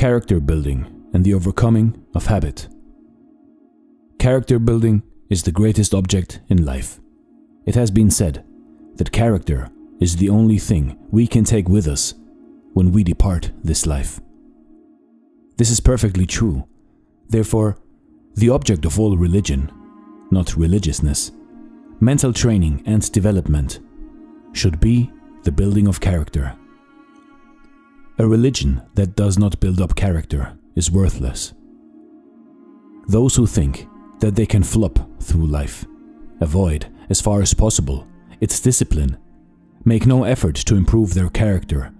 Character building and the overcoming of habit. Character building is the greatest object in life. It has been said that character is the only thing we can take with us when we depart this life. This is perfectly true. Therefore, the object of all religion, not religiousness, mental training and development, should be the building of character. A religion that does not build up character is worthless. Those who think that they can flop through life, avoid as far as possible its discipline, make no effort to improve their character,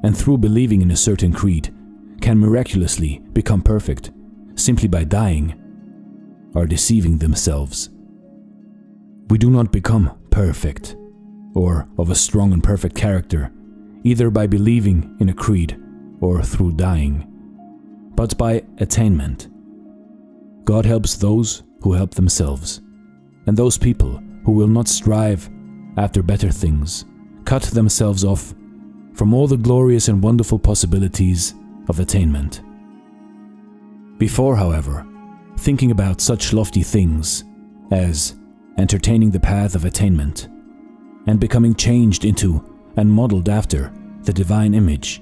and through believing in a certain creed can miraculously become perfect simply by dying, are deceiving themselves. We do not become perfect or of a strong and perfect character either by believing in a creed or through dying, but by attainment. God helps those who help themselves, and those people who will not strive after better things cut themselves off from all the glorious and wonderful possibilities of attainment. Before, however, thinking about such lofty things as entertaining the path of attainment and becoming changed into and modeled after the divine image,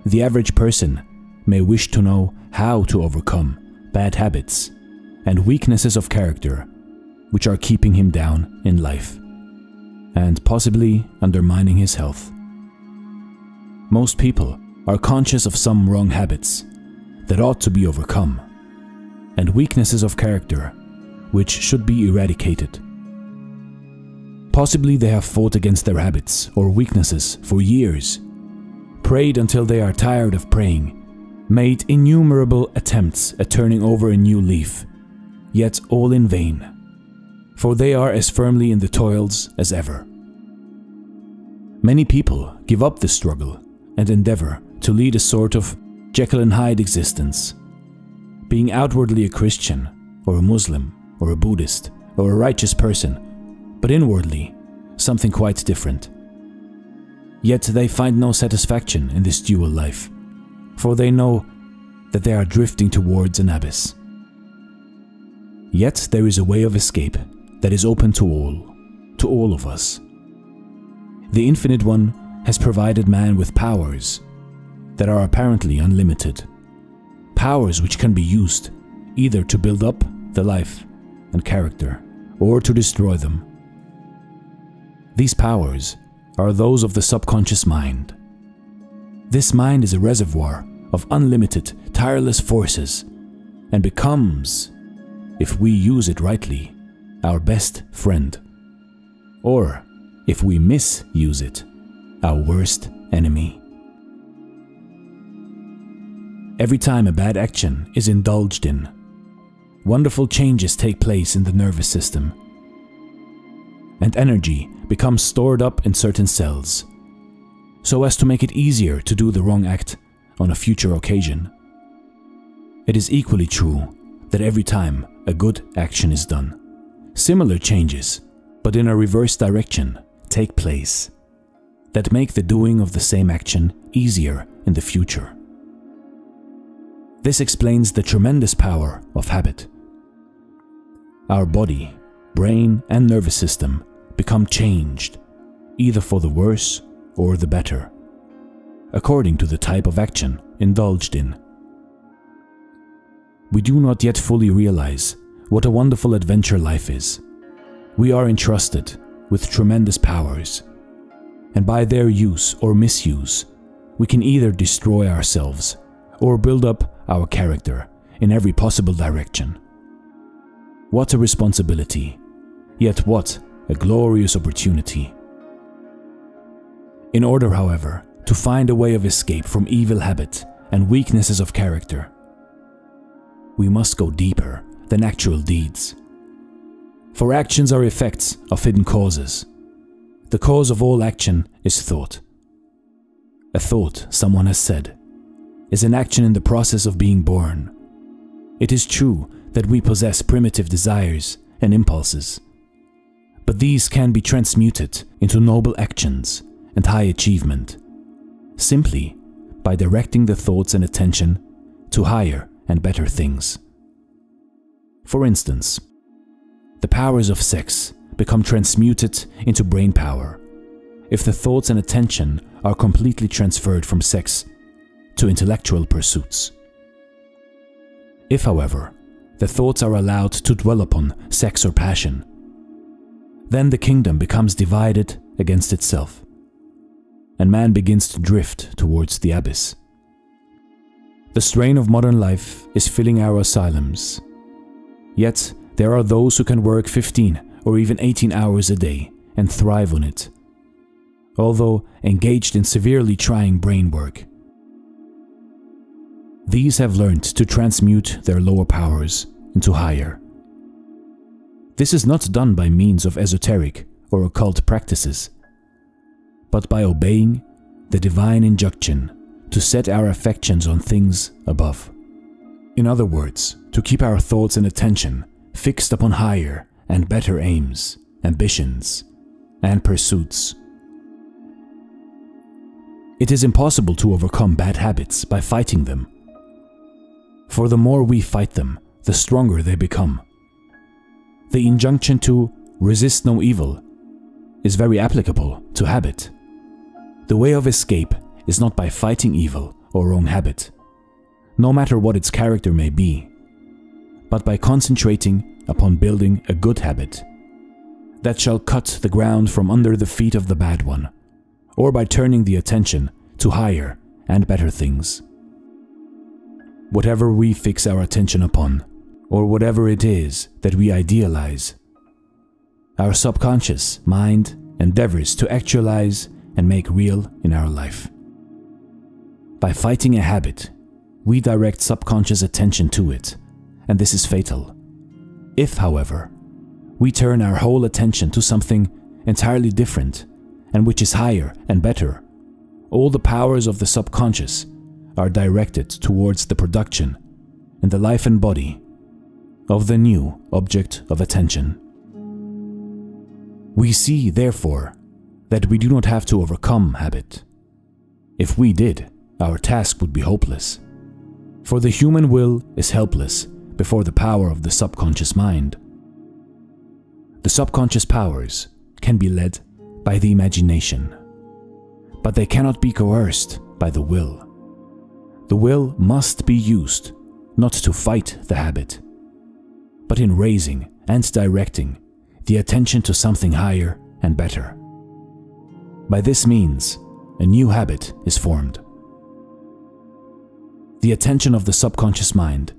the average person may wish to know how to overcome bad habits and weaknesses of character which are keeping him down in life and possibly undermining his health. Most people are conscious of some wrong habits that ought to be overcome and weaknesses of character which should be eradicated. Possibly they have fought against their habits or weaknesses for years, prayed until they are tired of praying, made innumerable attempts at turning over a new leaf, yet all in vain, for they are as firmly in the toils as ever. Many people give up the struggle and endeavor to lead a sort of Jekyll and Hyde existence, being outwardly a Christian or a Muslim or a Buddhist or a righteous person, but inwardly something quite different. Yet they find no satisfaction in this dual life, for they know that they are drifting towards an abyss. Yet there is a way of escape that is open to all of us. The Infinite One has provided man with powers that are apparently unlimited, powers which can be used either to build up the life and character or to destroy them. These powers are those of the subconscious mind. This mind is a reservoir of unlimited, tireless forces and becomes, if we use it rightly, our best friend, or, if we misuse it, our worst enemy. Every time a bad action is indulged in, wonderful changes take place in the nervous system, and energy becomes stored up in certain cells, so as to make it easier to do the wrong act on a future occasion. It is equally true that every time a good action is done, similar changes, but in a reverse direction, take place that make the doing of the same action easier in the future. This explains the tremendous power of habit. Our body, brain, and nervous system become changed, either for the worse or the better, according to the type of action indulged in. We do not yet fully realize what a wonderful adventure life is. We are entrusted with tremendous powers, and by their use or misuse, we can either destroy ourselves or build up our character in every possible direction. What a responsibility, yet what a glorious opportunity. In order, however, to find a way of escape from evil habit and weaknesses of character, we must go deeper than actual deeds. For actions are effects of hidden causes. The cause of all action is thought. A thought, someone has said, is an action in the process of being born. It is true that we possess primitive desires and impulses, but these can be transmuted into noble actions and high achievement simply by directing the thoughts and attention to higher and better things. For instance, the powers of sex become transmuted into brain power if the thoughts and attention are completely transferred from sex to intellectual pursuits. If, however, the thoughts are allowed to dwell upon sex or passion, then the kingdom becomes divided against itself, and man begins to drift towards the abyss. The strain of modern life is filling our asylums, yet there are those who can work 15 or even 18 hours a day and thrive on it, although engaged in severely trying brain work. These have learned to transmute their lower powers into higher. This is not done by means of esoteric or occult practices, but by obeying the divine injunction to set our affections on things above. In other words, to keep our thoughts and attention fixed upon higher and better aims, ambitions, and pursuits. It is impossible to overcome bad habits by fighting them, for the more we fight them, the stronger they become. The injunction to resist no evil is very applicable to habit. The way of escape is not by fighting evil or wrong habit, no matter what its character may be, but by concentrating upon building a good habit that shall cut the ground from under the feet of the bad one, or by turning the attention to higher and better things. Whatever we fix our attention upon, or whatever it is that we idealize, our subconscious mind endeavors to actualize and make real in our life. By fighting a habit, we direct subconscious attention to it, and this is fatal. If, however, we turn our whole attention to something entirely different and which is higher and better, all the powers of the subconscious are directed towards the production in the life and body of the new object of attention. We see, therefore, that we do not have to overcome habit. If we did, our task would be hopeless, for the human will is helpless before the power of the subconscious mind. The subconscious powers can be led by the imagination, but they cannot be coerced by the will. The will must be used not to fight the habit, but in raising and directing the attention to something higher and better. By this means, a new habit is formed. The attention of the subconscious mind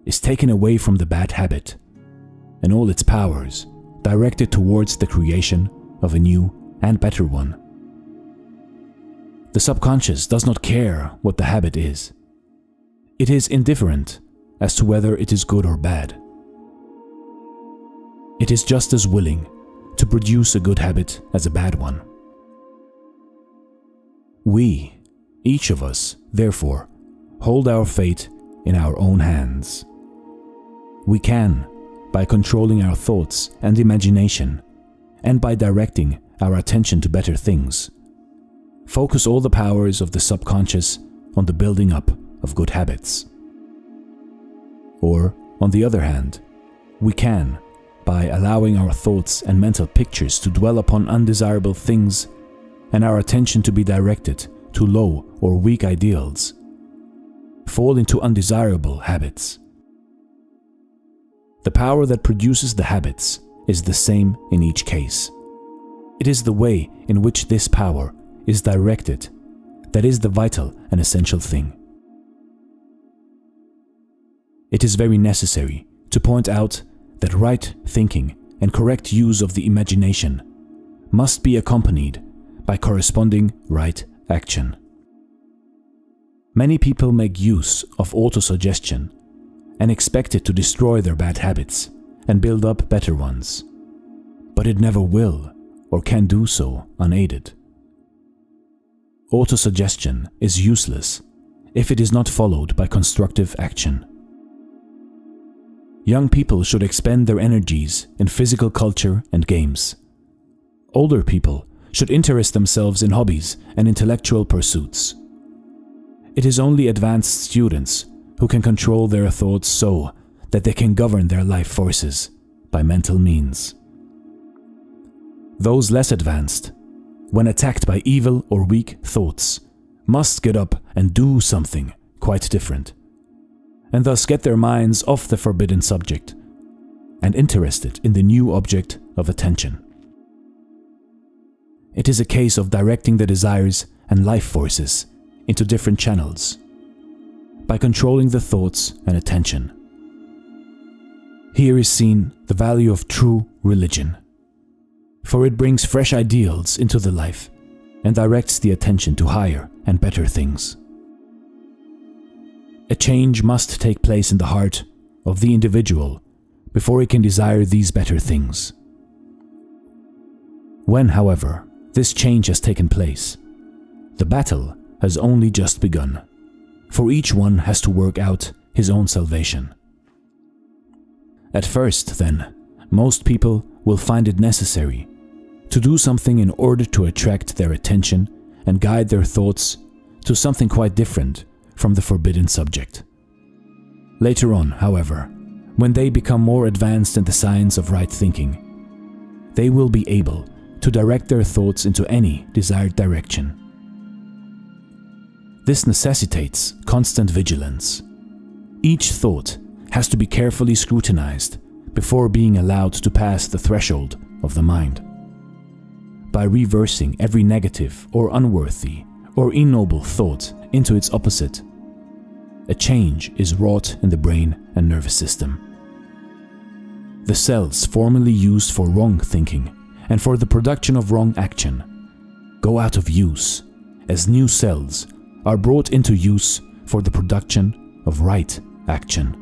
is taken away from the bad habit, and all its powers directed towards the creation of a new and better one. The subconscious does not care what the habit is. It is indifferent as to whether it is good or bad. It is just as willing to produce a good habit as a bad one. We, each of us, therefore, hold our fate in our own hands. We can, by controlling our thoughts and imagination, and by directing our attention to better things, focus all the powers of the subconscious on the building up of good habits. Or, on the other hand, we can, by allowing our thoughts and mental pictures to dwell upon undesirable things and our attention to be directed to low or weak ideals, fall into undesirable habits. The power that produces the habits is the same in each case. It is the way in which this power is directed that is the vital and essential thing. It is very necessary to point out that right thinking and correct use of the imagination must be accompanied by corresponding right action. Many people make use of autosuggestion and expect it to destroy their bad habits and build up better ones, but it never will or can do so unaided. Autosuggestion is useless if it is not followed by constructive action. Young people should expend their energies in physical culture and games. Older people should interest themselves in hobbies and intellectual pursuits. It is only advanced students who can control their thoughts so that they can govern their life forces by mental means. Those less advanced, when attacked by evil or weak thoughts, must get up and do something quite different, and thus get their minds off the forbidden subject and interested in the new object of attention. It is a case of directing the desires and life forces into different channels by controlling the thoughts and attention. Here is seen the value of true religion, for it brings fresh ideals into the life and directs the attention to higher and better things. A change must take place in the heart of the individual before he can desire these better things. When, however, this change has taken place, the battle has only just begun, for each one has to work out his own salvation. At first, then, most people will find it necessary to do something in order to attract their attention and guide their thoughts to something quite different from the forbidden subject. Later on, however, when they become more advanced in the science of right thinking, they will be able to direct their thoughts into any desired direction. This necessitates constant vigilance. Each thought has to be carefully scrutinized before being allowed to pass the threshold of the mind. By reversing every negative or unworthy or ignoble thought into its opposite, a change is wrought in the brain and nervous system. The cells formerly used for wrong thinking and for the production of wrong action go out of use as new cells are brought into use for the production of right action.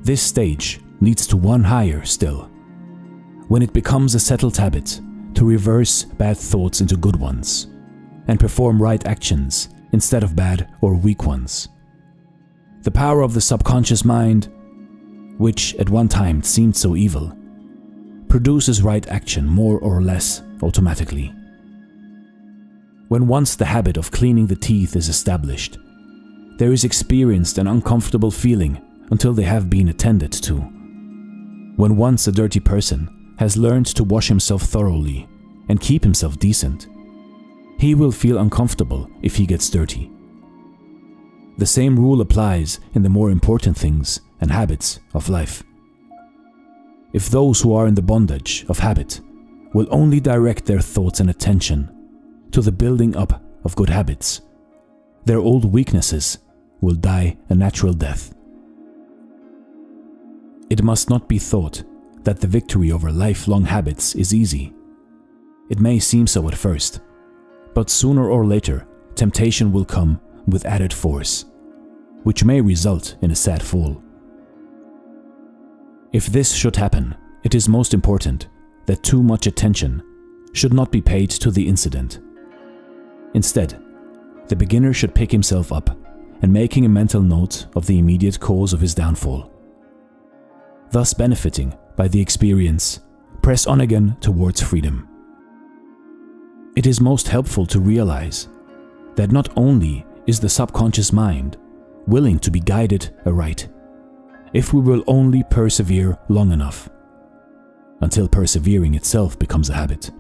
This stage leads to one higher still, when it becomes a settled habit to reverse bad thoughts into good ones and perform right actions instead of bad or weak ones. The power of the subconscious mind, which at one time seemed so evil, produces right action more or less automatically. When once the habit of cleaning the teeth is established, there is experienced an uncomfortable feeling until they have been attended to. When once a dirty person has learned to wash himself thoroughly and keep himself decent, he will feel uncomfortable if he gets dirty. The same rule applies in the more important things and habits of life. If those who are in the bondage of habit will only direct their thoughts and attention to the building up of good habits, their old weaknesses will die a natural death. It must not be thought that the victory over lifelong habits is easy. It may seem so at first, but sooner or later temptation will come with added force, which may result in a sad fall. If this should happen, it is most important that too much attention should not be paid to the incident. Instead, the beginner should pick himself up and making a mental note of the immediate cause of his downfall. Thus benefiting by the experience, press on again towards freedom. It is most helpful to realize that not only is the subconscious mind willing to be guided aright, if we will only persevere long enough, until persevering itself becomes a habit,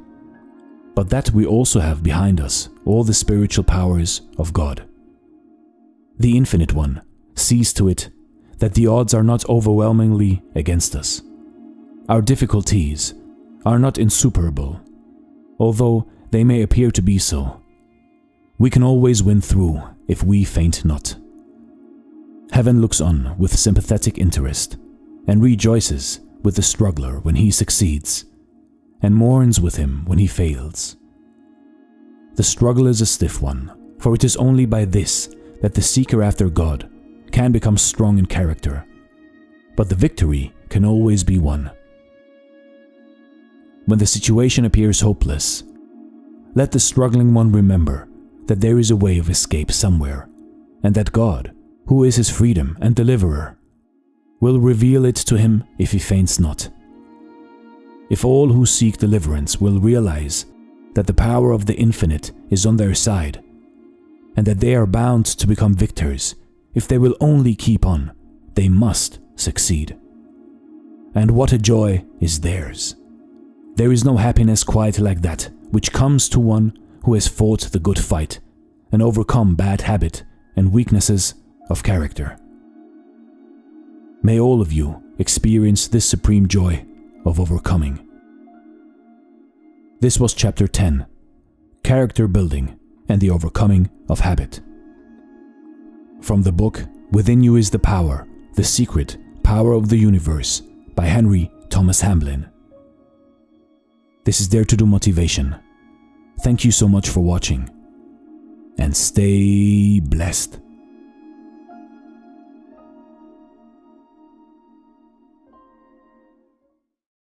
but that we also have behind us all the spiritual powers of God. The Infinite One sees to it that the odds are not overwhelmingly against us. Our difficulties are not insuperable, although they may appear to be so. We can always win through if we faint not. Heaven looks on with sympathetic interest and rejoices with the struggler when he succeeds, and mourns with him when he fails. The struggle is a stiff one, for it is only by this that the seeker after God can become strong in character, but the victory can always be won. When the situation appears hopeless, let the struggling one remember that there is a way of escape somewhere, and that God, who is his freedom and deliverer, will reveal it to him if he faints not. If all who seek deliverance will realize that the power of the infinite is on their side, and that they are bound to become victors. If they will only keep on, they must succeed. And what a joy is theirs! There is no happiness quite like that, which comes to one who has fought the good fight and overcome bad habit and weaknesses of character. May all of you experience this supreme joy of overcoming. This was Chapter 10, Character Building and the Overcoming of Habit. From the book Within You is the Power, The Secret Power of the Universe by Henry Thomas Hamblin. This is Dare to Do Motivation. Thank you so much for watching, and stay blessed.